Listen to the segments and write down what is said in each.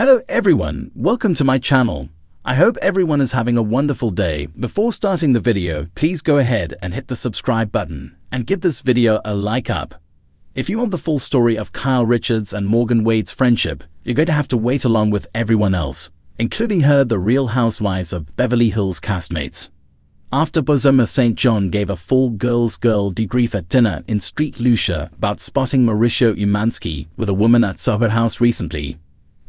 Hello everyone, welcome to my channel. I hope everyone is having a wonderful day. Before starting the video, please go ahead and hit the subscribe button and give this video a like up. If you want the full story of Kyle Richards and Morgan Wade's friendship, you're going to have to wait along with everyone else, including the Real Housewives of Beverly Hills castmates. After Bozoma St. John gave a full girls' girl debrief at dinner in Street Lucia about spotting Mauricio Umansky with a woman at Soho House recently,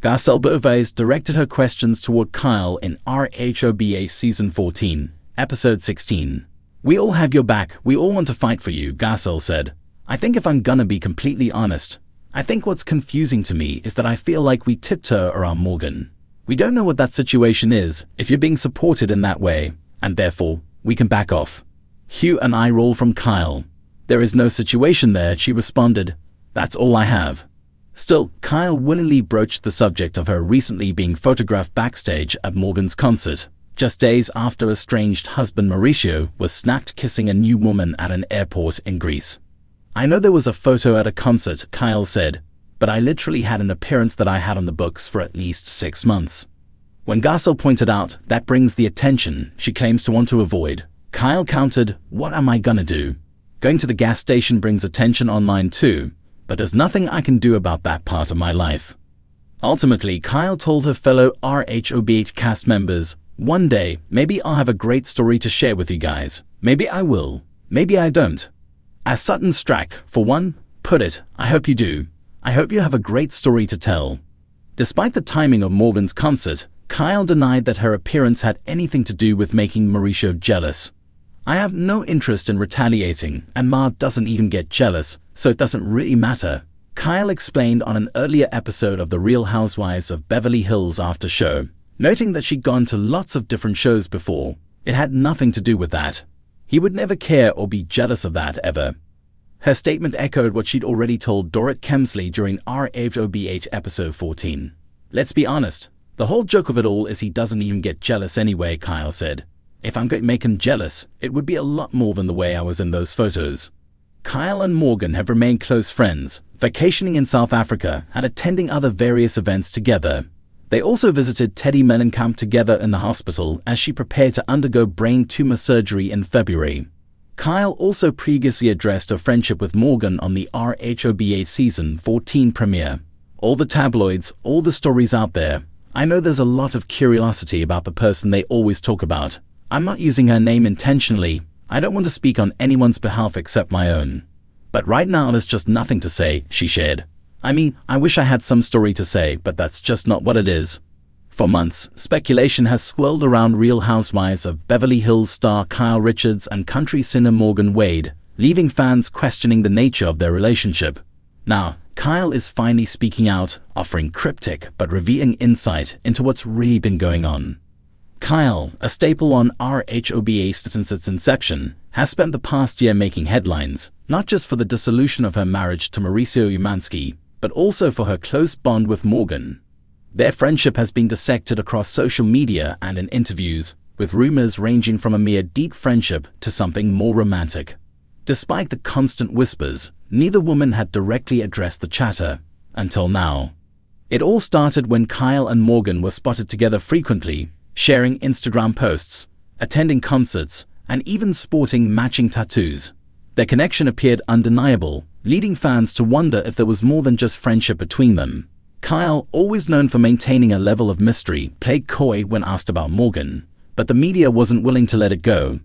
Garcelle Beauvais directed her questions toward Kyle in RHOBA Season 14, Episode 16. "We all have your back, we all want to fight for you," Garcelle said. "I think if I'm gonna be completely honest, I think what's confusing to me is that I feel like we tiptoe around Morgan. We don't know what that situation is, if you're being supported in that way, and therefore, we can back off." Hugh and I roll from Kyle. "There is no situation there," she responded. "That's all I have." Still, Kyle willingly broached the subject of her recently being photographed backstage at Morgan's concert, just days after estranged husband Mauricio was snapped kissing a new woman at an airport in Greece. "I know there was a photo at a concert," Kyle said, "but I literally had an appearance that I had on the books for at least 6 months." When Garcelle pointed out that brings the attention she claims to want to avoid, Kyle countered, "What am I gonna do? Going to the gas station brings attention online too, but there's nothing I can do about that part of my life." Ultimately, Kyle told her fellow RHOBH cast members, "One day, maybe I'll have a great story to share with you guys. Maybe I will. Maybe I don't." As Sutton Strack, for one, put it, "I hope you do. I hope you have a great story to tell." Despite the timing of Morgan's concert, Kyle denied that her appearance had anything to do with making Mauricio jealous. "I have no interest in retaliating, and Ma doesn't even get jealous, so it doesn't really matter," Kyle explained on an earlier episode of The Real Housewives of Beverly Hills after show, noting that she'd gone to lots of different shows before. It had nothing to do with that. He would never care or be jealous of that ever. Her statement echoed what she'd already told Dorrit Kemsley during RHOBH episode 14. "Let's be honest, the whole joke of it all is he doesn't even get jealous anyway," Kyle said. "If I'm going to make him jealous, it would be a lot more than the way I was in those photos." Kyle and Morgan have remained close friends, vacationing in South Africa and attending other various events together. They also visited Teddi Mellencamp together in the hospital as she prepared to undergo brain tumor surgery in February. Kyle also previously addressed her friendship with Morgan on the RHOBA Season 14 premiere. "All the tabloids, all the stories out there. I know there's a lot of curiosity about the person they always talk about. I'm not using her name intentionally. I don't want to speak on anyone's behalf except my own. But right now there's just nothing to say," she shared. "I mean, I wish I had some story to say, but that's just not what it is." For months, speculation has swirled around Real Housewives of Beverly Hills star Kyle Richards and country singer Morgan Wade, leaving fans questioning the nature of their relationship. Now, Kyle is finally speaking out, offering cryptic but revealing insight into what's really been going on. Kyle, a staple on RHOBA since its inception, has spent the past year making headlines, not just for the dissolution of her marriage to Mauricio Umansky, but also for her close bond with Morgan. Their friendship has been dissected across social media and in interviews, with rumors ranging from a mere deep friendship to something more romantic. Despite the constant whispers, neither woman had directly addressed the chatter, until now. It all started when Kyle and Morgan were spotted together frequently, sharing Instagram posts, attending concerts, and even sporting matching tattoos. Their connection appeared undeniable, leading fans to wonder if there was more than just friendship between them. Kyle, always known for maintaining a level of mystery, played coy when asked about Morgan, but the media wasn't willing to let it go.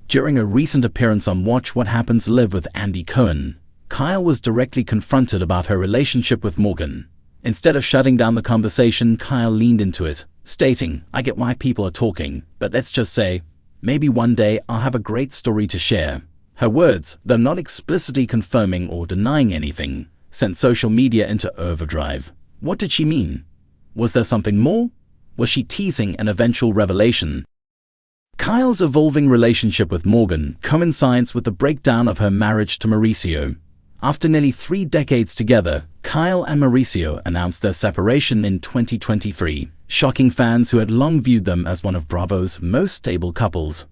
During a recent appearance on Watch What Happens Live with Andy Cohen, Kyle was directly confronted about her relationship with Morgan. Instead of shutting down the conversation, Kyle leaned into it, stating, "I get why people are talking, but let's just say, maybe one day I'll have a great story to share." Her words, though not explicitly confirming or denying anything, sent social media into overdrive. What did she mean? Was there something more? Was she teasing an eventual revelation? Kyle's evolving relationship with Morgan coincides with the breakdown of her marriage to Mauricio. After nearly 3 decades together, Kyle and Mauricio announced their separation in 2023, shocking fans who had long viewed them as one of Bravo's most stable couples.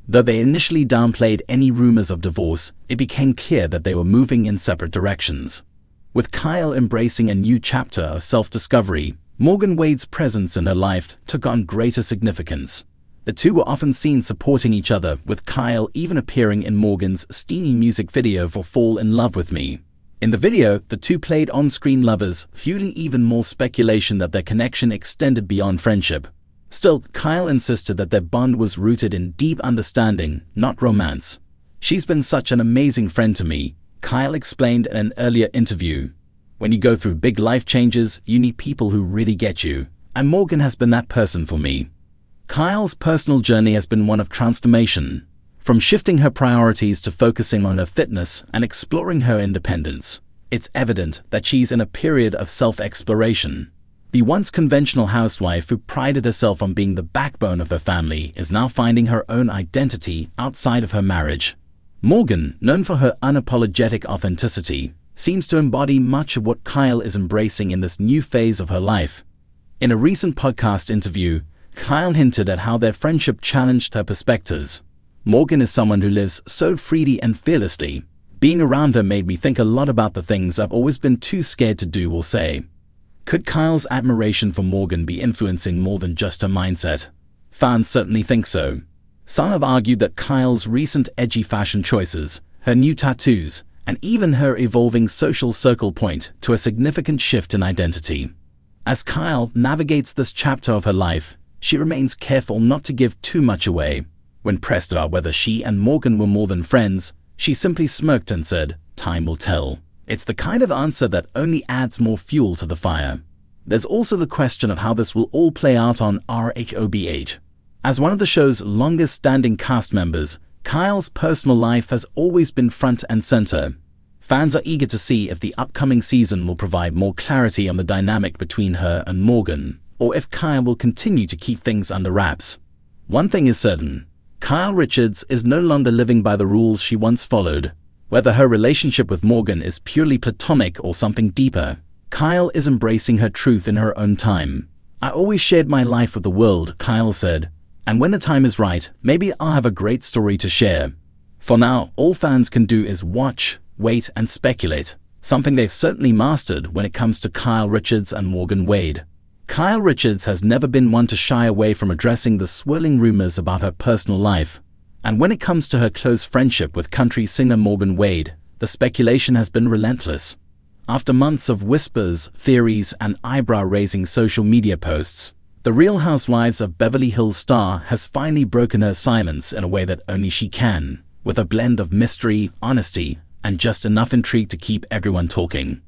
Though they initially downplayed any rumors of divorce, it became clear that they were moving in separate directions. With Kyle embracing a new chapter of self-discovery, Morgan Wade's presence in her life took on greater significance. The two were often seen supporting each other, with Kyle even appearing in Morgan's steamy music video for Fall in Love with Me. In the video, the two played on-screen lovers, fueling even more speculation that their connection extended beyond friendship. Still, Kyle insisted that their bond was rooted in deep understanding, not romance. "She's been such an amazing friend to me," Kyle explained in an earlier interview. "When you go through big life changes, you need people who really get you, and Morgan has been that person for me." Kyle's personal journey has been one of transformation, from shifting her priorities to focusing on her fitness and exploring her independence. It's evident that she's in a period of self-exploration. The once conventional housewife who prided herself on being the backbone of her family is now finding her own identity outside of her marriage. Morgan, known for her unapologetic authenticity, seems to embody much of what Kyle is embracing in this new phase of her life. In a recent podcast interview, Kyle hinted at how their friendship challenged her perspectives. "Morgan is someone who lives so freely and fearlessly. Being around her made me think a lot about the things I've always been too scared to do or say." Could Kyle's admiration for Morgan be influencing more than just her mindset? Fans certainly think so. Some have argued that Kyle's recent edgy fashion choices, her new tattoos, and even her evolving social circle point to a significant shift in identity. As Kyle navigates this chapter of her life, she remains careful not to give too much away. When pressed about whether she and Morgan were more than friends, she simply smirked and said, "Time will tell." It's the kind of answer that only adds more fuel to the fire. There's also the question of how this will all play out on RHOBH. As one of the show's longest-standing cast members, Kyle's personal life has always been front and center. Fans are eager to see if the upcoming season will provide more clarity on the dynamic between her and Morgan, or if Kyle will continue to keep things under wraps. One thing is certain: Kyle Richards is no longer living by the rules she once followed. Whether her relationship with Morgan is purely platonic or something deeper, Kyle is embracing her truth in her own time. "I always shared my life with the world," Kyle said, "and when the time is right, maybe I'll have a great story to share." For now, all fans can do is watch, wait, and speculate, something they've certainly mastered when it comes to Kyle Richards and Morgan Wade. Kyle Richards has never been one to shy away from addressing the swirling rumors about her personal life. And when it comes to her close friendship with country singer Morgan Wade, the speculation has been relentless. After months of whispers, theories, and eyebrow-raising social media posts, the Real Housewives of Beverly Hills star has finally broken her silence in a way that only she can, with a blend of mystery, honesty, and just enough intrigue to keep everyone talking.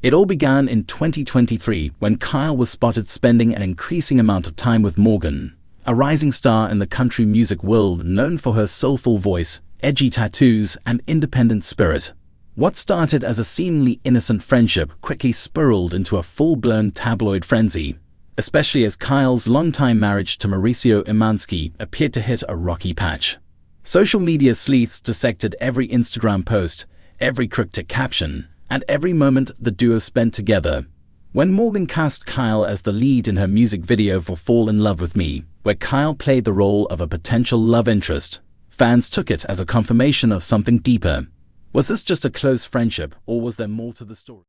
It all began in 2023 when Kyle was spotted spending an increasing amount of time with Morgan, a rising star in the country music world known for her soulful voice, edgy tattoos, and independent spirit. What started as a seemingly innocent friendship quickly spiraled into a full-blown tabloid frenzy, especially as Kyle's longtime marriage to Mauricio Imansky appeared to hit a rocky patch. Social media sleuths dissected every Instagram post, every cryptic caption, and every moment the duo spent together. When Morgan cast Kyle as the lead in her music video for Fall in Love with Me, where Kyle played the role of a potential love interest, fans took it as a confirmation of something deeper. Was this just a close friendship, or was there more to the story?